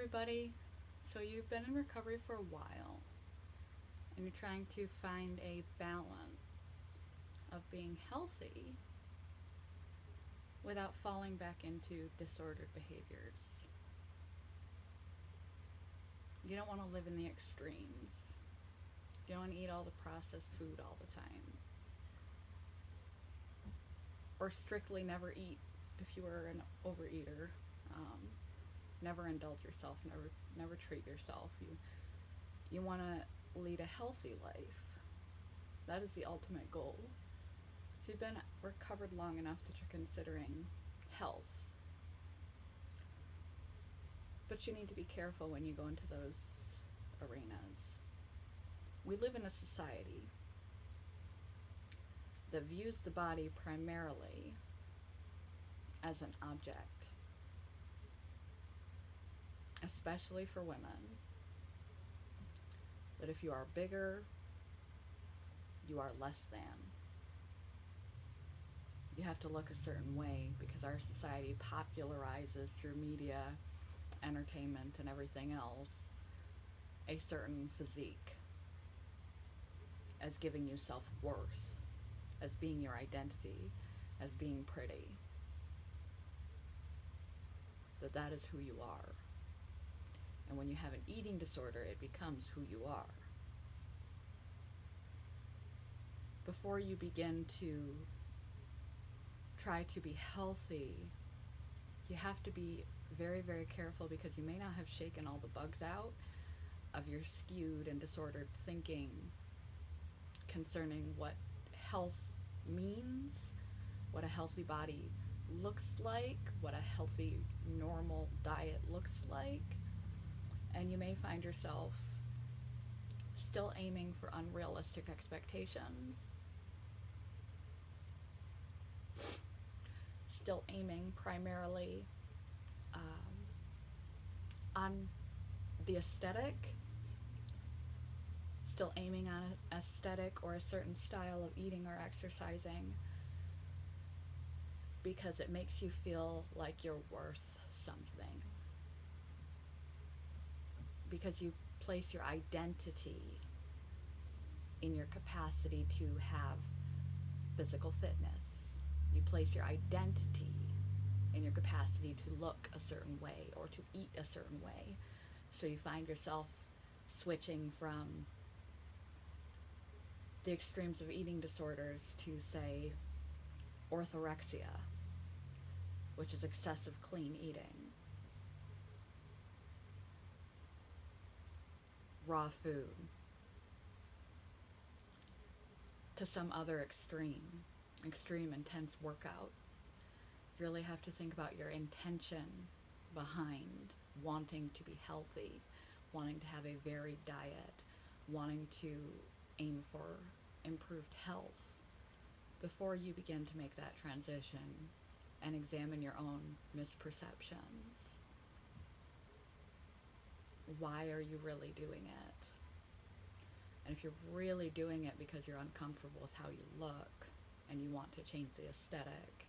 everybody. So, you've been in recovery for a while and you're trying to find a balance of being healthy without falling back into disordered behaviors. You don't want to live in the extremes. You don't want to eat all the processed food all the time. Or strictly never eat if you were an overeater. Never indulge yourself, never treat yourself. You want to lead a healthy life. That is the ultimate goal. So you've been recovered long enough that you're considering health. But you need to be careful when you go into those arenas. We live in a society that views the body primarily as an object, especially for women. That if you are bigger, you are less than. You have to look a certain way because our society popularizes through media, entertainment, and everything else a certain physique as giving you self-worth, as being your identity, as being pretty. That is who you are. And when you have an eating disorder, it becomes who you are. Before you begin to try to be healthy, you have to be very, very careful because you may not have shaken all the bugs out of your skewed and disordered thinking concerning what health means, what a healthy body looks like, what a healthy, normal diet looks like. And you may find yourself still aiming for unrealistic expectations, still aiming primarily on the aesthetic, still aiming on an aesthetic or a certain style of eating or exercising because it makes you feel like you're worth something. Because you place your identity in your capacity to have physical fitness. You place your identity in your capacity to look a certain way or to eat a certain way. So you find yourself switching from the extremes of eating disorders to, say, orthorexia, which is excessive clean eating, raw food, to some other extreme intense workouts. You really have to think about your intention behind wanting to be healthy, wanting to have a varied diet, wanting to aim for improved health before you begin to make that transition and examine your own misperceptions. Why are you really doing it? And if you're really doing it because you're uncomfortable with how you look and you want to change the aesthetic,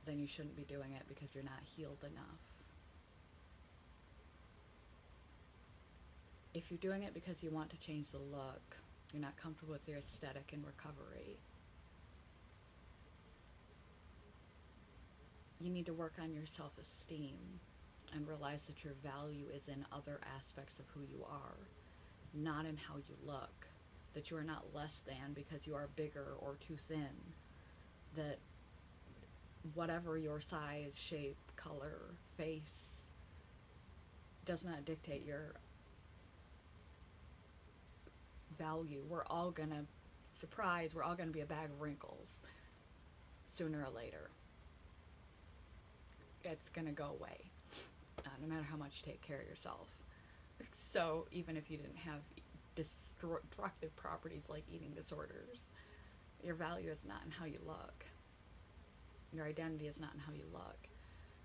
then you shouldn't be doing it because you're not healed enough. If you're doing it because you want to change the look, you're not comfortable with your aesthetic in recovery, you need to work on your self-esteem and realize that your value is in other aspects of who you are, not in how you look. That you are not less than because you are bigger or too thin. That whatever your size, shape, color, face does not dictate your value. We're all gonna be a bag of wrinkles sooner or later. It's gonna go away, no matter how much you take care of yourself. So even if you didn't have destructive properties like eating disorders, your value is not in how you look. Your identity is not in how you look.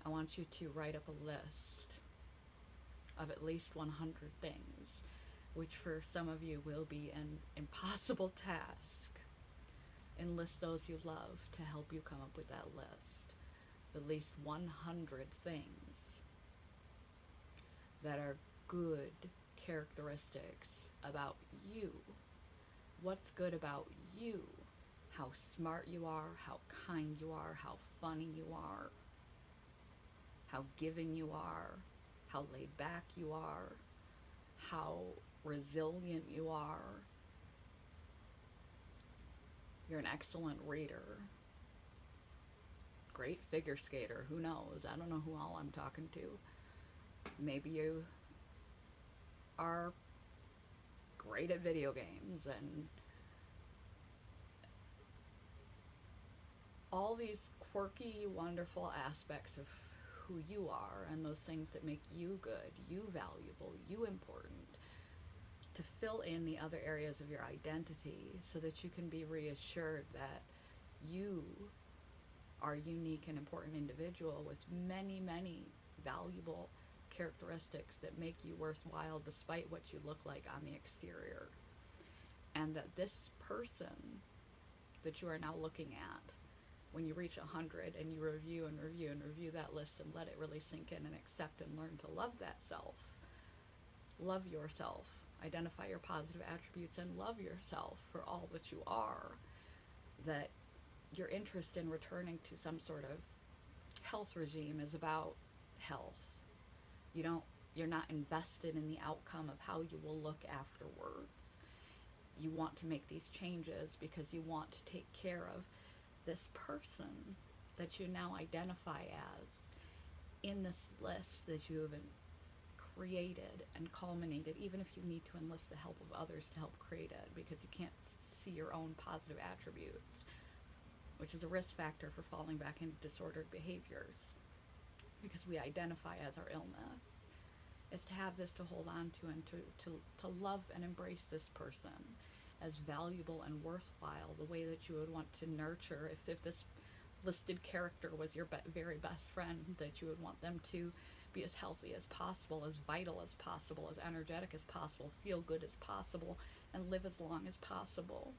I want you to write up a list of at least 100 things, which for some of you will be an impossible task. Enlist those you love to help you come up with that list. At least 100 things that are good characteristics about you. What's good about you? How smart you are, how kind you are, how funny you are, how giving you are, how laid back you are, how resilient you are. You're an excellent reader, great figure skater, who knows? I don't know who all I'm talking to. Maybe you are great at video games, and all these quirky, wonderful aspects of who you are and those things that make you good, you valuable, you important, to fill in the other areas of your identity so that you can be reassured that you are a unique and important individual with many, many valuable characteristics that make you worthwhile despite what you look like on the exterior. And that this person that you are now looking at, when you reach 100 and you review and review and review that list and let it really sink in and accept and learn to love that self, love yourself, identify your positive attributes, and love yourself for all that you are, that your interest in returning to some sort of health regime is about health. You're not invested in the outcome of how you will look afterwards. You want to make these changes because you want to take care of this person that you now identify as in this list that you have created and culminated, even if you need to enlist the help of others to help create it because you can't see your own positive attributes, which is a risk factor for falling back into disordered behaviors because we identify as our illness, is to have this to hold on to and to love and embrace this person as valuable and worthwhile the way that you would want to nurture if this listed character was your very best friend, that you would want them to be as healthy as possible, as vital as possible, as energetic as possible, feel good as possible, and live as long as possible.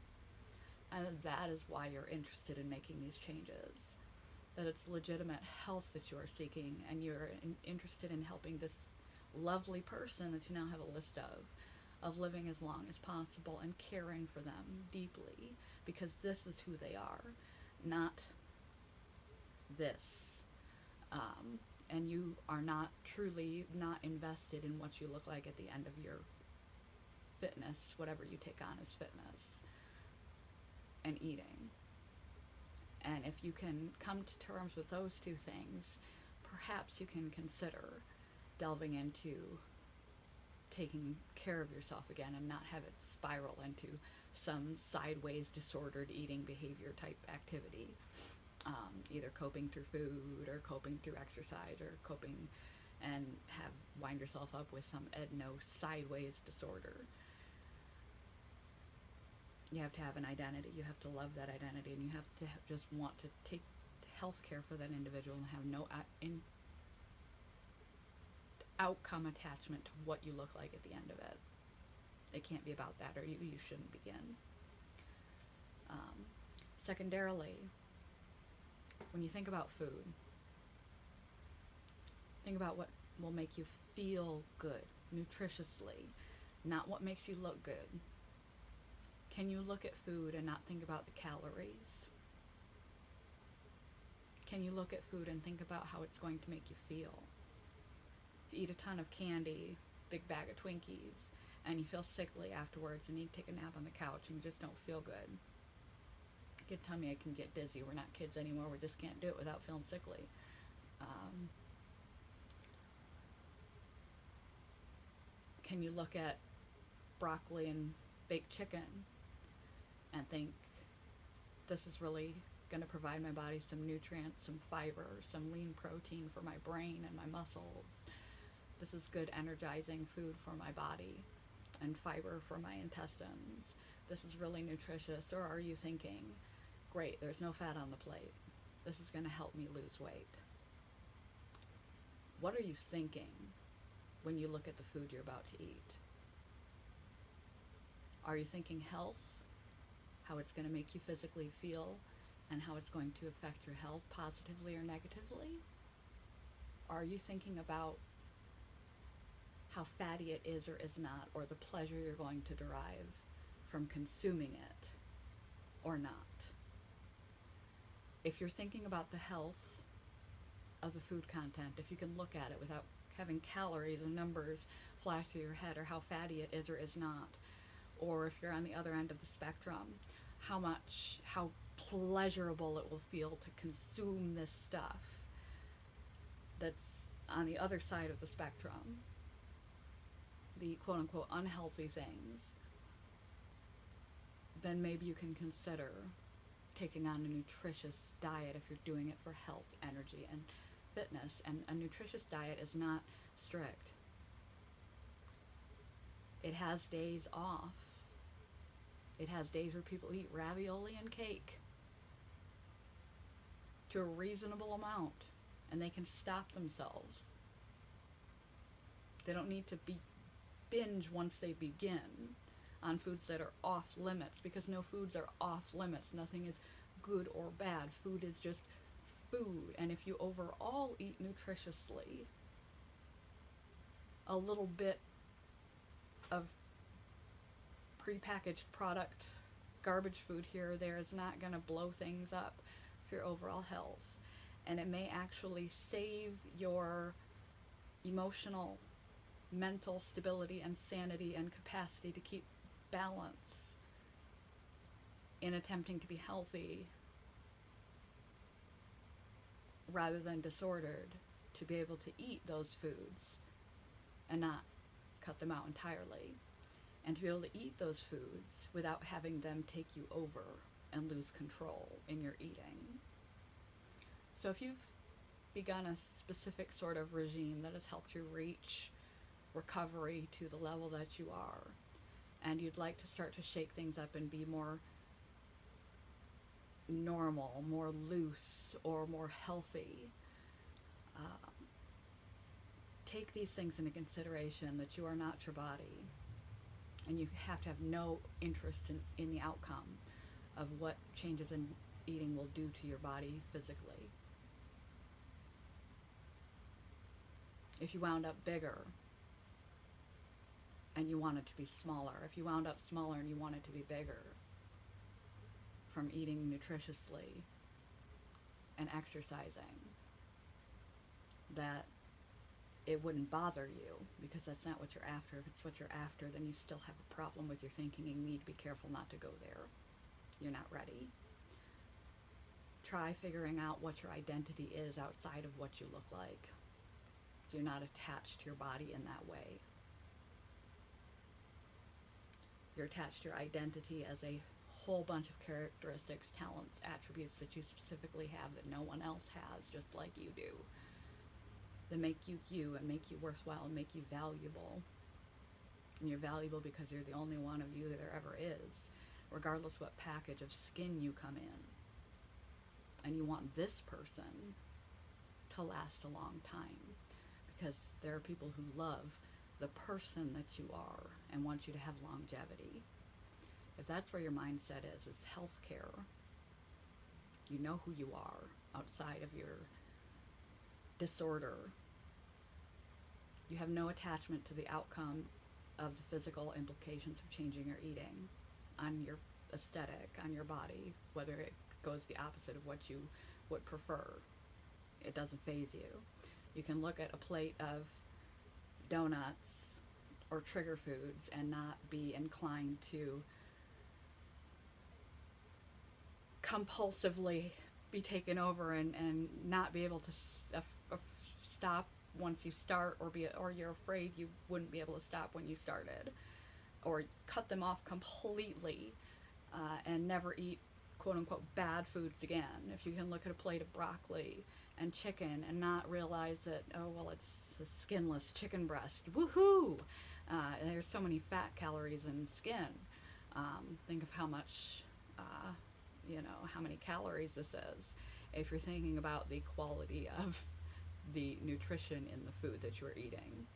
And that is why you're interested in making these changes. That it's legitimate health that you are seeking, and you're interested in helping this lovely person that you now have a list of living as long as possible and caring for them deeply, because this is who they are, not this. And you are not truly not invested in what you look like at the end of your fitness, whatever you take on as fitness and eating. And if you can come to terms with those two things, perhaps you can consider delving into taking care of yourself again and not have it spiral into some sideways disordered eating behavior type activity. Either coping through food or coping through exercise or coping and wind yourself up with some sideways disorder. You have to have an identity. You have to love that identity, and you have to just want to take health care for that individual and have no outcome attachment to what you look like at the end of it. It can't be about that, or you shouldn't begin. Secondarily, when you think about food, think about what will make you feel good nutritiously, not what makes you look good. Can you look at food and not think about the calories? Can you look at food and think about how it's going to make you feel? If you eat a ton of candy, big bag of Twinkies, and you feel sickly afterwards and you take a nap on the couch and you just don't feel good, get tummy ache and get dizzy. We're not kids anymore. We just can't do it without feeling sickly. Can you look at broccoli and baked chicken and think, this is really going to provide my body some nutrients, some fiber, some lean protein for my brain and my muscles. This is good energizing food for my body and fiber for my intestines. This is really nutritious. Or are you thinking, great, there's no fat on the plate. This is going to help me lose weight. What are you thinking when you look at the food you're about to eat? Are you thinking health, how it's going to make you physically feel, and how it's going to affect your health positively or negatively? Are you thinking about how fatty it is or is not, or the pleasure you're going to derive from consuming it or not. If you're thinking about the health of the food content, if you can look at it without having calories and numbers flash through your head, or how fatty it is or is not, or if you're on the other end of the spectrum, how pleasurable it will feel to consume this stuff that's on the other side of the spectrum, the quote-unquote unhealthy things, then maybe you can consider taking on a nutritious diet if you're doing it for health, energy, and fitness. And a nutritious diet is not strict. It has days off. It has days where people eat ravioli and cake to a reasonable amount, and they can stop themselves. They don't need to binge once they begin on foods that are off limits, because no foods are off limits. Nothing is good or bad. Food is just food. And if you overall eat nutritiously, a little bit of prepackaged product, garbage food here or there is not going to blow things up for your overall health. And it may actually save your emotional, mental stability and sanity and capacity to keep balance in attempting to be healthy rather than disordered, to be able to eat those foods and not cut them out entirely, and to be able to eat those foods without having them take you over and lose control in your eating. So if you've begun a specific sort of regime that has helped you reach recovery to the level that you are, and you'd like to start to shake things up and be more normal, more loose, or more healthy, take these things into consideration, that you are not your body, and you have to have no interest in the outcome of what changes in eating will do to your body physically. If you wound up bigger and you want it to be smaller, if you wound up smaller and you want it to be bigger from eating nutritiously and exercising, that it wouldn't bother you, because that's not what you're after. If it's what you're after, then you still have a problem with your thinking, and you need to be careful not to go there. You're not ready. Try figuring out what your identity is outside of what you look like, so you're not attached to your body in that way. You're attached to your identity as a whole bunch of characteristics, talents, attributes that you specifically have that no one else has, just like you do, that make you you and make you worthwhile and make you valuable. And you're valuable because you're the only one of you that there ever is, regardless what package of skin you come in. And you want this person to last a long time, because there are people who love the person that you are and want you to have longevity. If that's where your mindset is healthcare, you know who you are outside of your disorder. You have no attachment to the outcome of the physical implications of changing your eating on your aesthetic, on your body, whether it goes the opposite of what you would prefer. It doesn't faze you. You can look at a plate of donuts or trigger foods and not be inclined to compulsively be taken over and not be able to stop once you start, or you're afraid you wouldn't be able to stop when you started, or cut them off completely and never eat quote-unquote bad foods again. If you can look at a plate of broccoli and chicken and not realize that, oh, well, it's a skinless chicken breast, woohoo! There's so many fat calories in skin. Think of how much, how many calories this is. If you're thinking about the quality of the nutrition in the food that you're eating,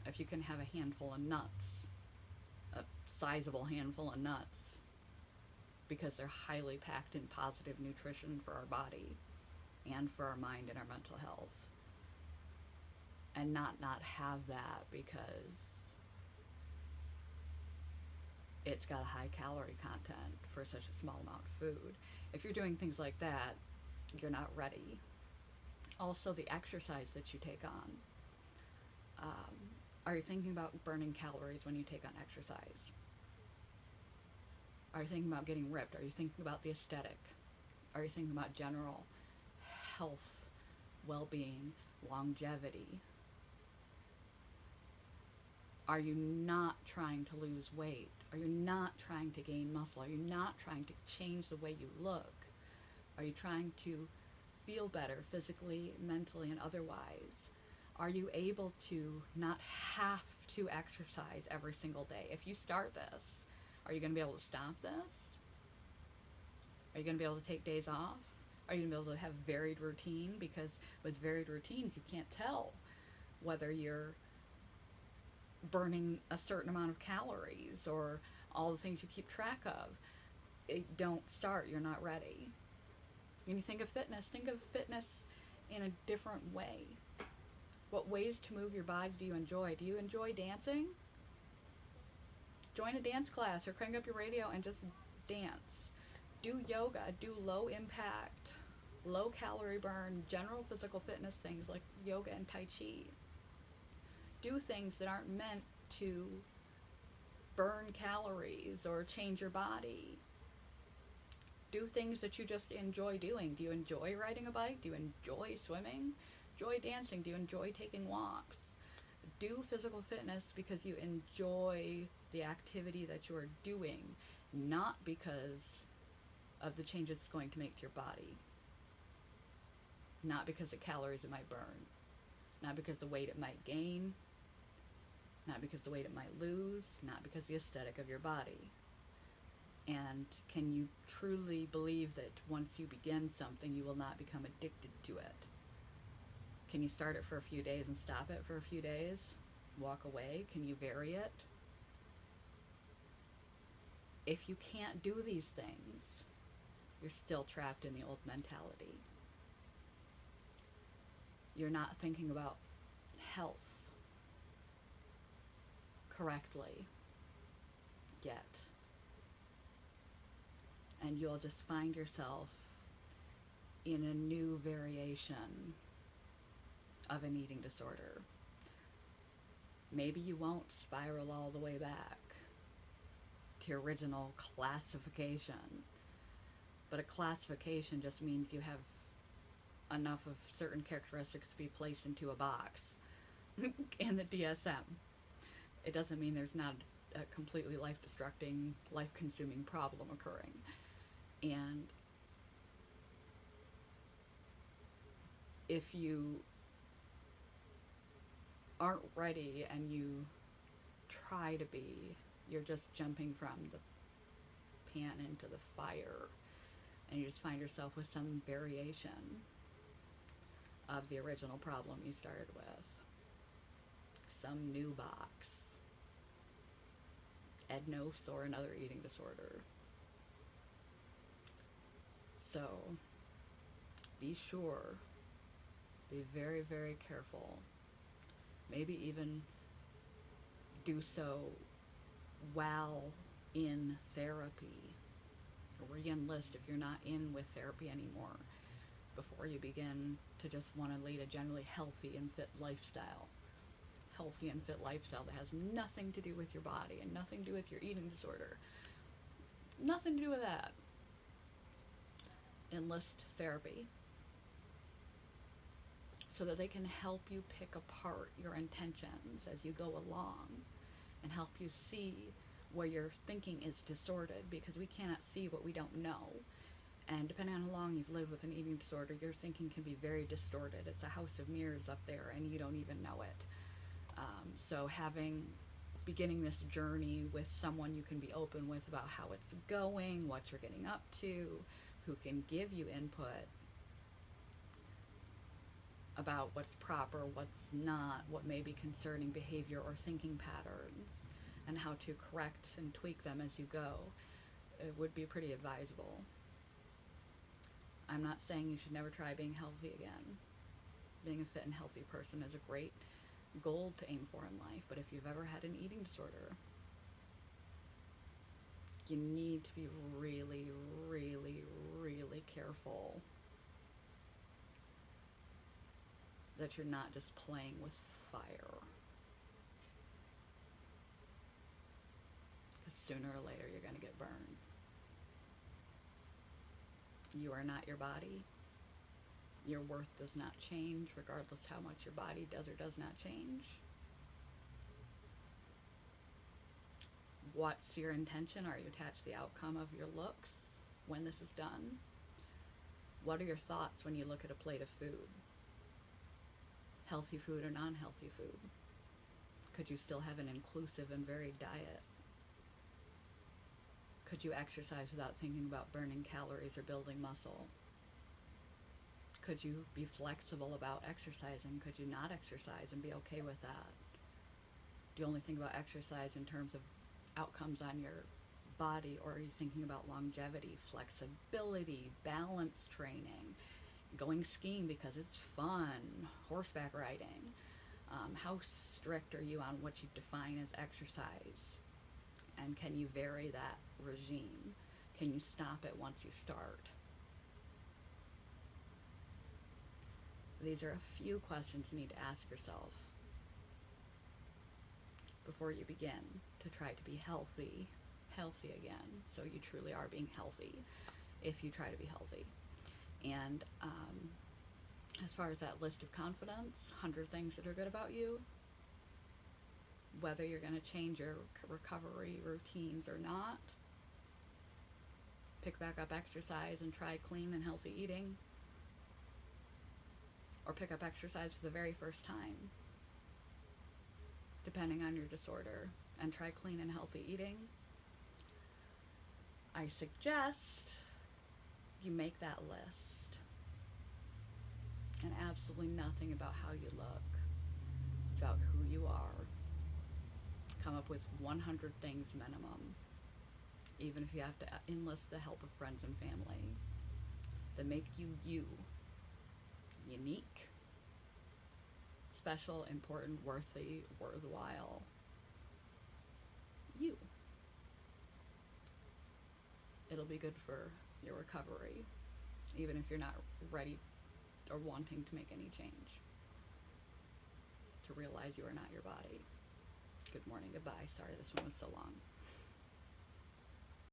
if you can have a handful of nuts, a sizable handful of nuts, because they're highly packed in positive nutrition for our body and for our mind and our mental health. and not have that because it's got a high calorie content for such a small amount of food. If you're doing things like that, you're not ready. Also, the exercise that you take on. Are you thinking about burning calories when you take on exercise? Are you thinking about getting ripped? Are you thinking about the aesthetic? Are you thinking about general health, well-being, longevity? Are you not trying to lose weight? Are you not trying to gain muscle? Are you not trying to change the way you look? Are you trying to feel better physically, mentally, and otherwise? Are you able to not have to exercise every single day? If you start this, are you going to be able to stop this? Are you going to be able to take days off? Are you going to be able to have varied routine? Because with varied routines, you can't tell whether you're burning a certain amount of calories or all the things you keep track of. Don't start. You're not ready. When you think of fitness in a different way. What ways to move your body do you enjoy? Do you enjoy dancing? Join a dance class or crank up your radio and just dance. Do yoga. Do low impact, low calorie burn, general physical fitness things like yoga and Tai Chi. Do things that aren't meant to burn calories or change your body. Do things that you just enjoy doing. Do you enjoy riding a bike? Do you enjoy swimming? Enjoy dancing? Do you enjoy taking walks? Do physical fitness because you enjoy the activity that you are doing, not because of the changes it's going to make to your body. Not because of calories it might burn. Not because the weight it might gain. Not because the weight it might lose. Not because the aesthetic of your body. And can you truly believe that once you begin something, you will not become addicted to it? Can you start it for a few days and stop it for a few days? Walk away? Can you vary it? If you can't do these things, you're still trapped in the old mentality. You're not thinking about health correctly yet. And you'll just find yourself in a new variation of an eating disorder. Maybe you won't spiral all the way back to your original classification, but a classification just means you have enough of certain characteristics to be placed into a box in the DSM. It doesn't mean there's not a completely life-destructing, life-consuming problem occurring. And if you aren't ready and you try to be, you're just jumping from the pan into the fire, and you just find yourself with some variation of the original problem you started with. Some new box. Ednos or another eating disorder. So be sure, be very, very careful. Maybe even do so while in therapy. Re-enlist if you're not in with therapy anymore before you begin to just want to lead a generally healthy and fit lifestyle. Healthy and fit lifestyle that has nothing to do with your body and nothing to do with your eating disorder. Nothing to do with that. Enlist therapy so that they can help you pick apart your intentions as you go along and help you see where your thinking is distorted, because we cannot see what we don't know. And depending on how long you've lived with an eating disorder, your thinking can be very distorted. It's a house of mirrors up there and you don't even know it. So beginning this journey with someone you can be open with about how it's going, what you're getting up to, who can give you input about what's proper, what's not, what may be concerning behavior or thinking patterns, and how to correct and tweak them as you go, it would be pretty advisable. I'm not saying you should never try being healthy again. Being a fit and healthy person is a great goal to aim for in life. But if you've ever had an eating disorder, you need to be really, really, really careful that you're not just playing with fire. Because sooner or later you're going to get burned. You are not your body. Your worth does not change regardless how much your body does or does not change. What's your intention? Are you attached to the outcome of your looks when this is done? What are your thoughts when you look at a plate of food? Healthy food or non-healthy food? Could you still have an inclusive and varied diet? Could you exercise without thinking about burning calories or building muscle? Could you be flexible about exercising? Could you not exercise and be okay with that? Do you only think about exercise in terms of outcomes on your body, or are you thinking about longevity, flexibility, balance training, going skiing because it's fun, horseback riding? How strict are you on what you define as exercise? And can you vary that regime? Can you stop it once you start? These are a few questions you need to ask yourself before you begin to try to be healthy again. So you truly are being healthy if you try to be healthy. And as far as that list of confidence, 100 things that are good about you, whether you're going to change your recovery routines or not, pick back up exercise and try clean and healthy eating, or pick up exercise for the very first time, depending on your disorder, and try clean and healthy eating, I suggest you make that list. And absolutely nothing about how you look. It's about who you are. Come up with 100 things minimum, even if you have to enlist the help of friends and family, that make you you. Unique, special, important, worthy, worthwhile. You. It'll be good for your recovery, even if you're not ready or wanting to make any change. To realize you are not your body. Good morning, goodbye. Sorry this one was so long.